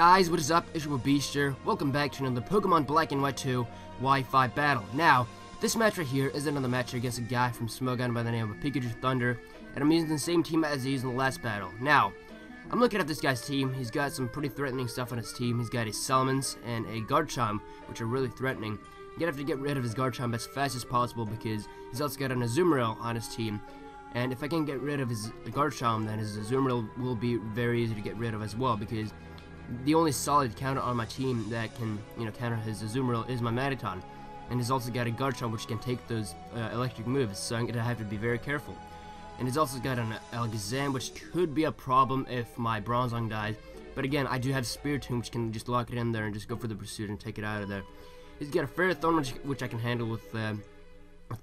Guys, what is up? It's your Beast here. Welcome back to another Pokemon Black and White 2 Wi-Fi battle. Now, this match right here is another match against a guy from Smogon by the name of PikachuThunder, and I'm using the same team as he used in the last battle. Now, I'm looking at this guy's team. He's got some pretty threatening stuff on his team. He's got a Salamence and a Garchomp, which are really threatening. You're gonna have to get rid of his Garchomp as fast as possible because he's also got an Azumarill on his team. And if I can get rid of his Garchomp, then his Azumarill will be very easy to get rid of as well, because the only solid counter on my team that can, counter his Azumarill is my Magneton. And he's also got a Garchomp which can take those electric moves, so I'm gonna have to be very careful. And he's also got an Alakazam, which could be a problem if my Bronzong dies. But again, I do have Spiritomb, which can just lock it in there and just go for the pursuit and take it out of there. He's got a Ferrothorn, which I can handle with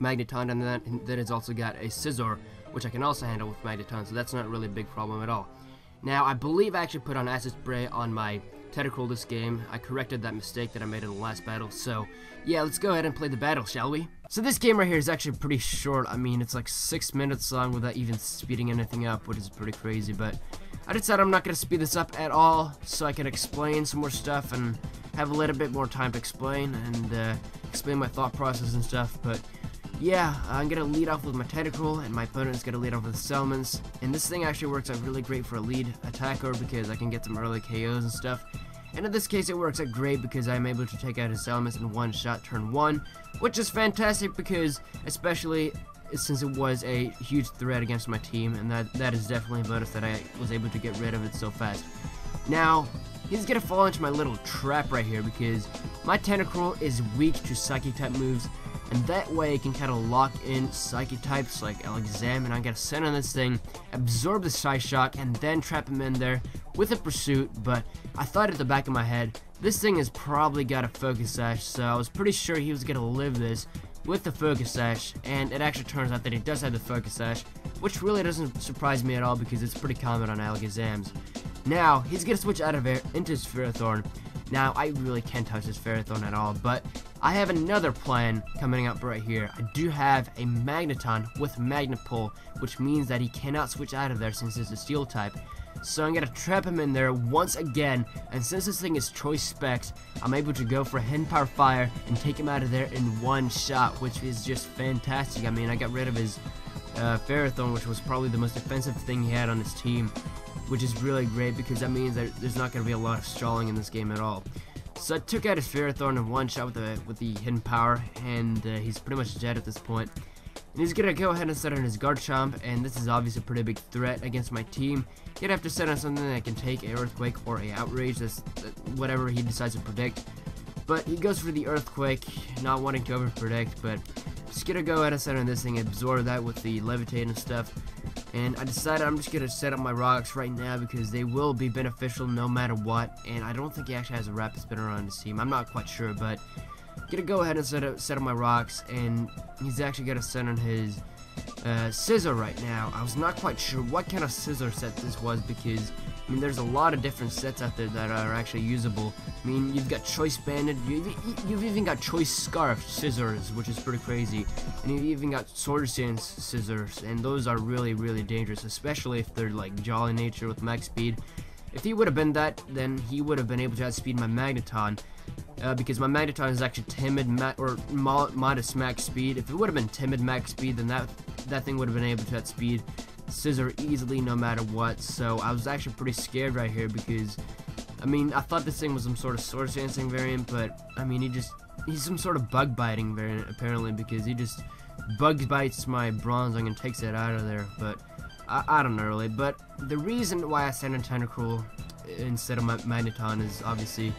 Magneton, and then he's also got a Scizor, which I can also handle with Magneton, so that's not really a big problem at all. Now, I believe I actually put on Acid Spray on my Tentacruel this game. I corrected that mistake that I made in the last battle, so yeah, let's go ahead and play the battle, shall we? So this game right here is actually pretty short. I mean, it's like 6 minutes long without even speeding anything up, which is pretty crazy, but I decided I'm not going to speed this up at all, so I can explain some more stuff and have a little bit more time to explain and explain my thought process and stuff. But yeah, I'm going to lead off with my Tentacruel, and my opponent is going to lead off with Salamence. And this thing actually works out really great for a lead attacker because I can get some early KOs and stuff. And in this case, it works out great because I'm able to take out his Salamence in one shot turn 1, which is fantastic because, especially since it was a huge threat against my team, and that is definitely a bonus that I was able to get rid of it so fast. Now, he's going to fall into my little trap right here because my Tentacruel is weak to Psychic type moves, and that way it can kind of lock in Psychic types like Alakazam, and I'm going to send on this thing, absorb the Psyshock, and then trap him in there with a pursuit. But I thought at the back of my head, this thing has probably got a Focus Sash, so I was pretty sure he was going to live this with the Focus Sash, and it actually turns out that he does have the Focus Sash, which really doesn't surprise me at all because it's pretty common on Alakazams. Now, he's going to switch out of air into his Ferrothorn. Now, I really can't touch this Ferrothorn at all, but I have another plan coming up right here. I do have a Magneton with Magnet Pull, which means that he cannot switch out of there since it's a Steel type. So I'm going to trap him in there once again, and since this thing is Choice Specs, I'm able to go for Hidden Power Fire and take him out of there in one shot, which is just fantastic. I mean, I got rid of his Ferrothorn, which was probably the most offensive thing he had on his team, which is really great because that means that there's not going to be a lot of stalling in this game at all. So I took out his Ferrothorn in one shot with the Hidden Power, and he's pretty much dead at this point. And he's going to go ahead and set on his Garchomp, and this is obviously a pretty big threat against my team. He's going to have to set on something that can take an Earthquake or a Outrage, that's whatever he decides to predict. But he goes for the Earthquake, not wanting to over-predict, but just going to go ahead and set on this thing, absorb that with the Levitate and stuff. And I decided I'm just going to set up my rocks right now because they will be beneficial no matter what. And I don't think he actually has a Rapid Spinner on his team. I'm not quite sure, but I'm going to go ahead and set up my rocks. And he's actually going to set on his Scizor right now. I was not quite sure what kind of Scizor set this was because, I mean, there's a lot of different sets out there that are actually usable. I mean, you've got Choice Banded, you've even got Choice Scarf Scissors, which is pretty crazy, and you've even got Sword Stance Scissors, and those are really, really dangerous, especially if they're like Jolly Nature with max speed. If he would have been that, then he would have been able to outspeed my Magneton, because my Magneton is actually timid or modest max speed. If it would have been timid max speed, then that thing would have been able to outspeed Scizor easily no matter what. So I was actually pretty scared right here because, I mean, I thought this thing was some sort of Sword Dancing variant, but I mean, he's some sort of bug biting variant apparently because he just bug bites my Bronzong and takes it out of there. But I don't know really. But the reason why I sent in Tentacruel instead of my Magneton is obviously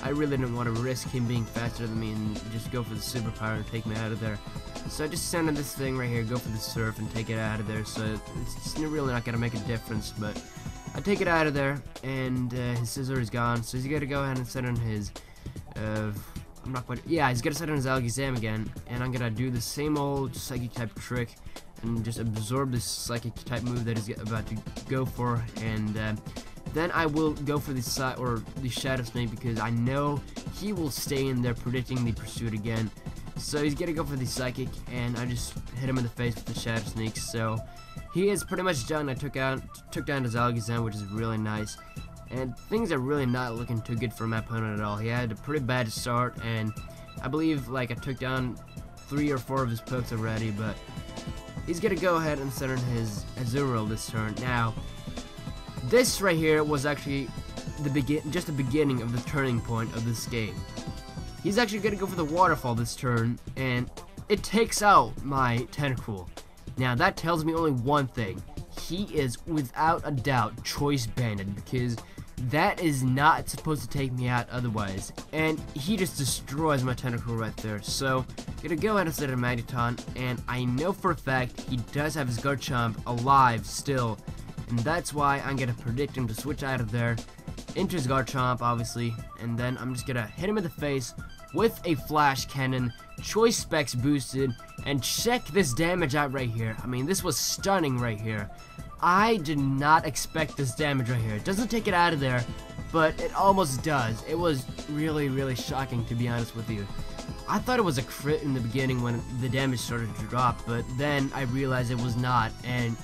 I really didn't want to risk him being faster than me and just go for the superpower and take me out of there. So I just sent in this thing right here, go for the Surf and take it out of there. So it's really not going to make a difference, but I take it out of there, and his Scizor is gone. So he's going to go ahead and set on his, I'm not quite, yeah, he's going to set on his Alakazam again, and I'm going to do the same old Psychic type trick and just absorb this Psychic type move that he's about to go for, and then I will go for the Shadow Snake because I know he will stay in there predicting the pursuit again. So he's gonna go for the Psychic, and I just hit him in the face with the Shadow Sneak. So he is pretty much done. I took down his Alakazam, which is really nice. and things are really not looking too good for my opponent at all. He had a pretty bad start, and I believe like I took down 3 or 4 of his pokes already, but he's gonna go ahead and center his Azumarill this turn. Now, this right here was actually just the beginning of the turning point of this game. He's actually gonna go for the waterfall this turn, and it takes out my Tentacool. Now that tells me only one thing: he is without a doubt choice banded, because that is not supposed to take me out otherwise. And he just destroys my Tentacool right there. So gonna go ahead and set a Magneton, and I know for a fact he does have his Garchomp alive still, and that's why I'm gonna predict him to switch out of there into his Garchomp, obviously, and then I'm just gonna hit him in the face with a Flash Cannon, Choice Specs boosted, and check this damage out right here. I mean, this was stunning right here. I did not expect this damage right here. It doesn't take it out of there, but it almost does. It was really, really shocking, to be honest with you. I thought it was a crit in the beginning when the damage started to drop, but then I realized it was not, and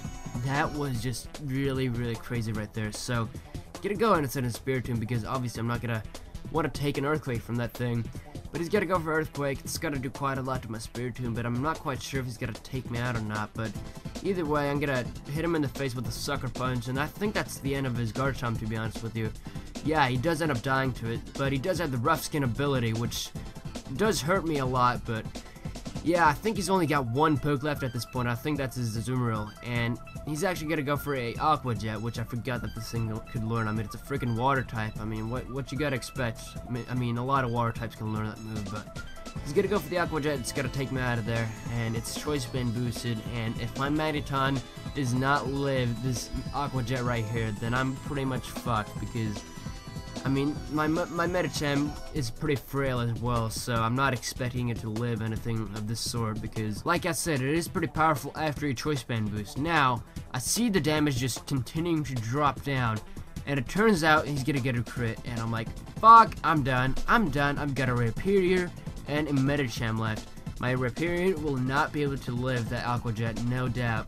that was just really, really crazy right there. So, gonna go ahead and send a Spiritomb, because obviously I'm not gonna want to take an Earthquake from that thing. But he's gonna go for Earthquake. It's gonna do quite a lot to my Spiritomb, but I'm not quite sure if he's gonna take me out or not. But either way, I'm gonna hit him in the face with a Sucker Punch, and I think that's the end of his Garchomp, to be honest with you. Yeah, he does end up dying to it, but he does have the Rough Skin ability, which does hurt me a lot. But yeah, I think he's only got 1 poke left at this point. I think that's his Azumarill, and he's actually gonna go for a Aqua Jet, which I forgot that this thing could learn. I mean, it's a freaking water type. I mean, what you gotta expect? I mean, a lot of water types can learn that move, but he's gonna go for the Aqua Jet. It's gonna take me out of there, and it's Choice Band boosted. And if my Magneton does not live this Aqua Jet right here, then I'm pretty much fucked, because I mean, my Medicham is pretty frail as well, so I'm not expecting it to live anything of this sort, because, like I said, it is pretty powerful after a Choice Band boost. Now, I see the damage just continuing to drop down, and it turns out he's gonna get a crit, and I'm like, fuck, I'm done. I've got a Rhyperior and a Medicham left. My Rhyperior will not be able to live that Aqua Jet, no doubt.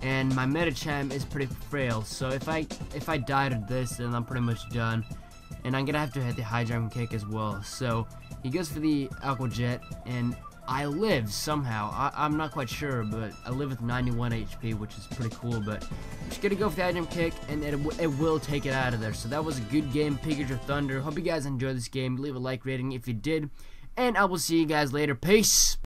And my Medicham is pretty frail, so if I die to this, then I'm pretty much done. And I'm gonna have to hit the High Jump Kick as well. So he goes for the Aqua Jet, and I live somehow. I'm not quite sure, but I live with 91 HP, which is pretty cool. But I'm just gonna go for the High Jump Kick, and it will take it out of there. So that was a good game, PikachuThunder. Hope you guys enjoyed this game. Leave a like rating if you did, and I will see you guys later. Peace.